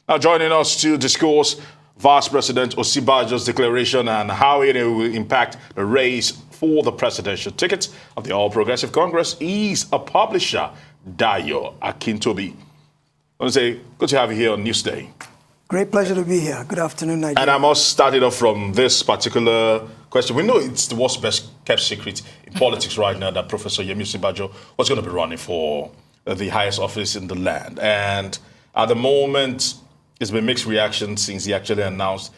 Now joining us to discuss Vice President Osinbajo's declaration and how it will impact the race for the presidential ticket of the All Progressive Congress is a publisher, Dayo Akintobi. I want to say, good to have you here on Newsday. Great pleasure to be here. Good afternoon, Nigeria. And I must start it off from this particular question. We know it's the worst best kept secret in politics right now that Professor Yemi Osinbajo was going to be running for the highest office in the land. And at the moment, it's been mixed reaction since he actually announced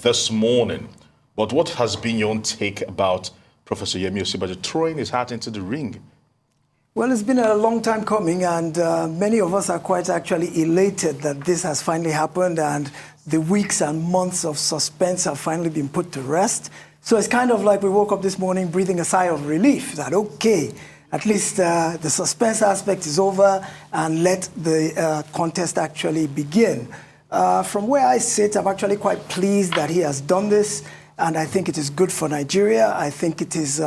this morning. But what has been your own take about Professor Yemi Osinbajo throwing his hat into the ring? Well, it's been a long time coming, and many of us are quite actually elated that this has finally happened, and the weeks and months of suspense have finally been put to rest. So it's kind of like we woke up this morning breathing a sigh of relief that, okay, at least the suspense aspect is over, and let the contest actually begin. From where I sit, I'm actually quite pleased that he has done this. And I think it is good for Nigeria. I think it is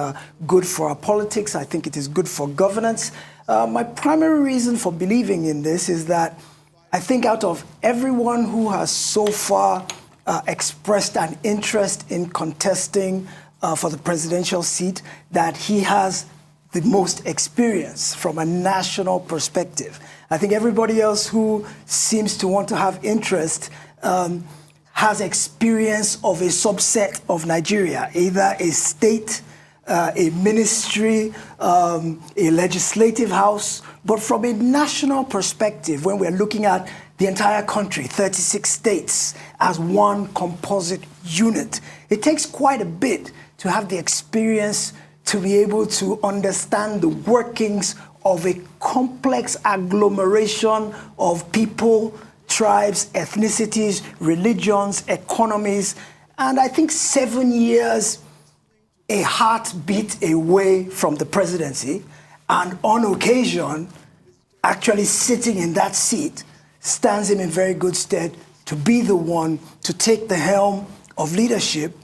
good for our politics. I think it is good for governance. My primary reason for believing in this is that I think out of everyone who has so far expressed an interest in contesting for the presidential seat, that he has the most experience from a national perspective. I think everybody else who seems to want to have interest has experience of a subset of Nigeria, either a state, a ministry, a legislative house. But from a national perspective, when we're looking at the entire country, 36 states, as one composite unit, it takes quite a bit to have the experience to be able to understand the workings of a complex agglomeration of people, tribes, ethnicities, religions, economies, and I think 7 years, a heartbeat away from the presidency, and on occasion, actually sitting in that seat, stands him in very good stead to be the one to take the helm of leadership,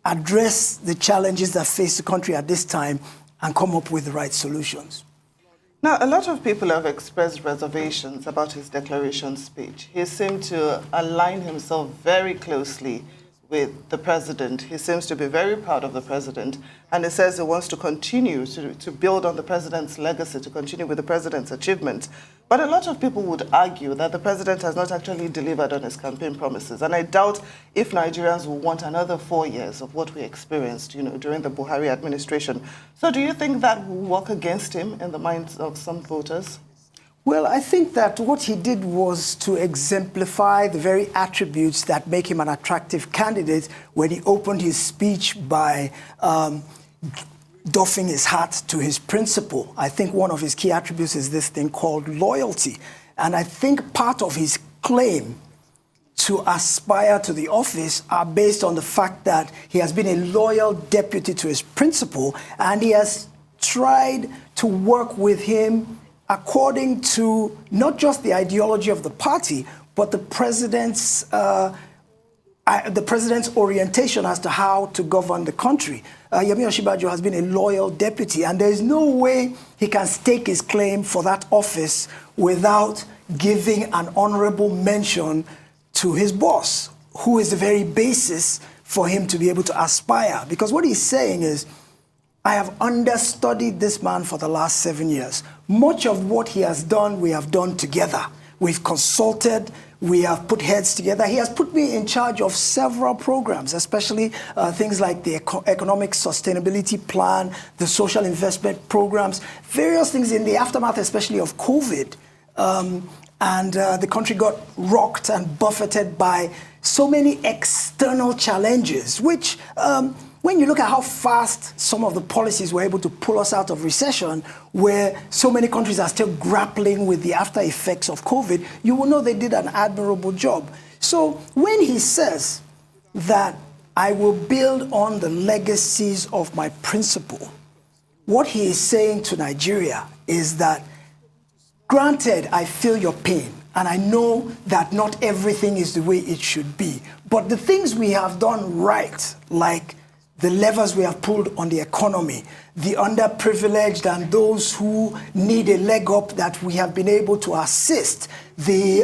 address the challenges that face the country at this time, and come up with the right solutions. Now, a lot of people have expressed reservations about his declaration speech. He seemed to align himself very closely with the president. He seems to be very proud of the president, and he says he wants to continue to build on the president's legacy, to continue with the president's achievements. But a lot of people would argue that the president has not actually delivered on his campaign promises, and I doubt if Nigerians will want another 4 years of what we experienced, during the Buhari administration. So do you think that will work against him in the minds of some voters? Well, I think that what he did was to exemplify the very attributes that make him an attractive candidate when he opened his speech by doffing his hat to his principle. I think one of his key attributes is this thing called loyalty. And I think part of his claim to aspire to the office are based on the fact that he has been a loyal deputy to his principle, and he has tried to work with him according to not just the ideology of the party, but the president's orientation as to how to govern the country. Yemi Osinbajo has been a loyal deputy, and there is no way he can stake his claim for that office without giving an honorable mention to his boss, who is the very basis for him to be able to aspire. Because what he's saying is, I have understudied this man for the last 7 years. Much of what he has done, we have done together. We've consulted, we have put heads together. He has put me in charge of several programs, especially things like the economic sustainability plan, the social investment programs, various things in the aftermath, especially of COVID. The country got rocked and buffeted by so many external challenges, which when you look at how fast some of the policies were able to pull us out of recession, where so many countries are still grappling with the after effects of COVID, you will know they did an admirable job. So when he says that I will build on the legacies of my principle, what he is saying to Nigeria is that, granted, I feel your pain, and I know that not everything is the way it should be, but the things we have done right, like the levers we have pulled on the economy, the underprivileged and those who need a leg up that we have been able to assist, the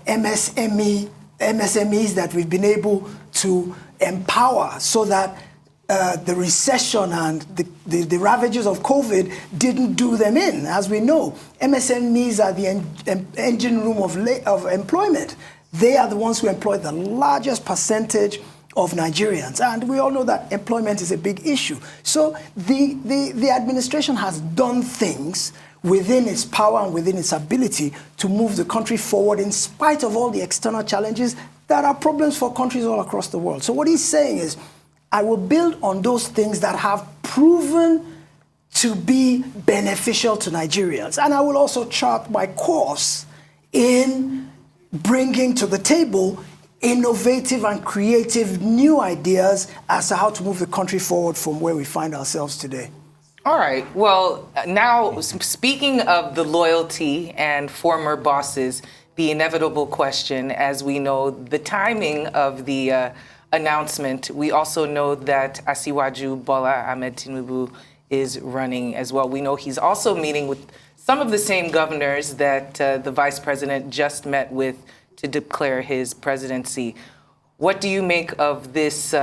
MSME MSMEs that we've been able to empower so that the recession and the ravages of COVID didn't do them in. As we know, MSMEs are the engine room of employment. They are the ones who employ the largest percentage of Nigerians. And we all know that employment is a big issue. So the administration has done things within its power and within its ability to move the country forward in spite of all the external challenges that are problems for countries all across the world. So what he's saying is, I will build on those things that have proven to be beneficial to Nigerians. And I will also chart my course in bringing to the table innovative and creative new ideas as to how to move the country forward from where we find ourselves today. All right. Well, now, speaking of the loyalty and former bosses, the inevitable question, as we know, the timing of the announcement, we also know that Asiwaju Bola Ahmed Tinubu is running as well. We know he's also meeting with some of the same governors that the vice president just met with to declare his presidency. What do you make of this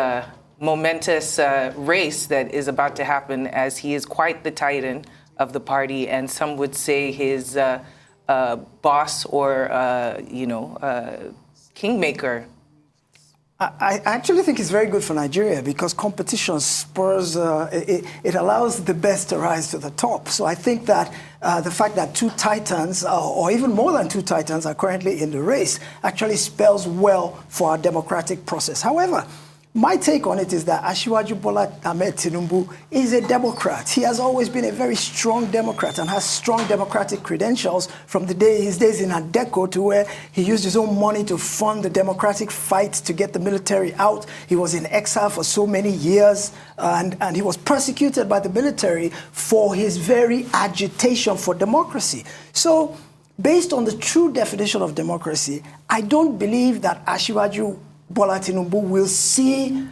momentous race that is about to happen, as he is quite the titan of the party, and some would say his boss or, kingmaker? I actually think it's very good for Nigeria because competition spurs, it allows the best to rise to the top. So I think that the fact that two titans, or even more than two titans, are currently in the race actually spells well for our democratic process. However, my take on it is that Asiwaju Bola Ahmed Tinubu is a Democrat. He has always been a very strong Democrat and has strong democratic credentials from his days in Adeco, to where he used his own money to fund the democratic fight to get the military out. He was in exile for so many years, and he was persecuted by the military for his very agitation for democracy. So, based on the true definition of democracy, I don't believe that Asiwaju Bola Tinubu will see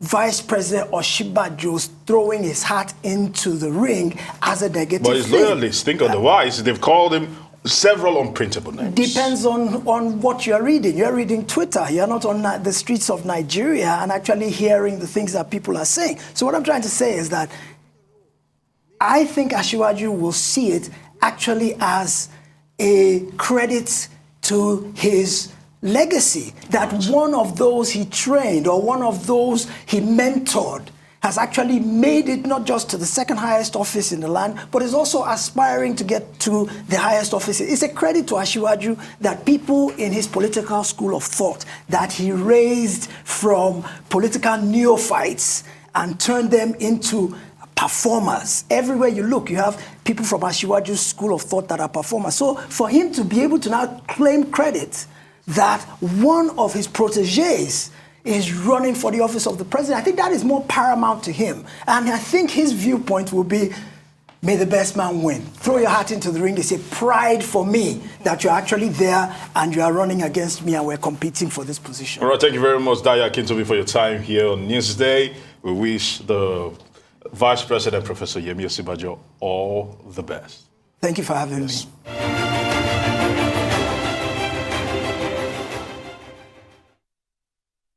Vice President Osinbajos throwing his hat into the ring as a negative But his loyalists think otherwise. They've called him several unprintable names. Depends on what you're reading. You're reading Twitter. You're not on the streets of Nigeria and actually hearing the things that people are saying. So what I'm trying to say is that I think Asiwaju will see it actually as a credit to his legacy, that one of those he trained or one of those he mentored has actually made it not just to the second highest office in the land, but is also aspiring to get to the highest office. It's a credit to Asiwaju that people in his political school of thought that he raised from political neophytes and turned them into performers. Everywhere you look, you have people from Asiwaju's school of thought that are performers. So for him to be able to now claim credit that one of his proteges is running for the office of the president, I think that is more paramount to him. And I think his viewpoint will be, may the best man win. Throw your hat into the ring. It's a pride for me that you're actually there and you are running against me and we're competing for this position. All right, thank you very much, Dayo Akintobi, for your time here on Newsday. We wish the Vice President, Professor Yemi Osinbajo, all the best. Thank you for having me.